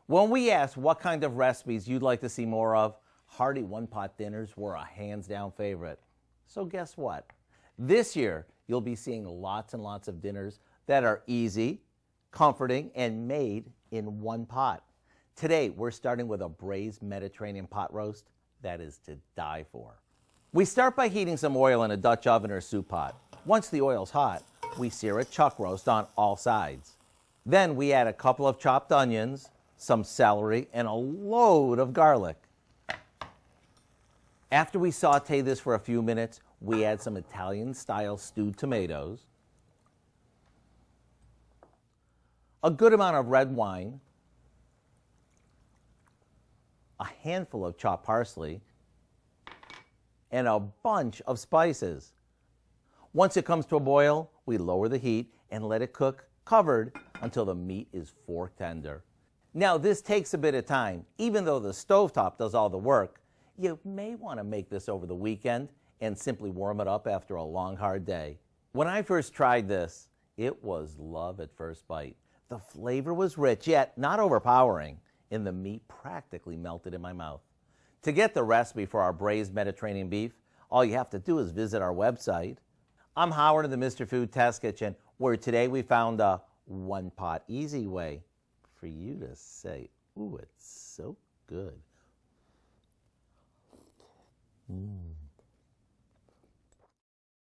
When we asked what kind of recipes you'd like to see more of, hearty one-pot dinners were a hands-down favorite. So guess what? This year, you'll be seeing lots and lots of dinners that are easy, comforting, and made in one pot. Today, we're starting with a braised Mediterranean pot roast that is to die for. We start by heating some oil in a Dutch oven or soup pot. Once the oil's hot, we sear a chuck roast on all sides. Then we add a couple of chopped onions, some celery, and a load of garlic. After we saute this for a few minutes, we add some Italian-style stewed tomatoes, a good amount of red wine, a handful of chopped parsley, and a bunch of spices. Once it comes to a boil, we lower the heat and let it cook covered until the meat is fork tender. Now, this takes a bit of time. Even though the stovetop does all the work, you may want to make this over the weekend and simply warm it up after a long, hard day. When I first tried this, it was love at first bite. The flavor was rich, yet not overpowering, and the meat practically melted in my mouth. To get the recipe for our braised Mediterranean beef, all you have to do is visit our website. I'm Howard of the Mr. Food Test Kitchen, where today we found a one-pot easy way for you to say, ooh, it's so good.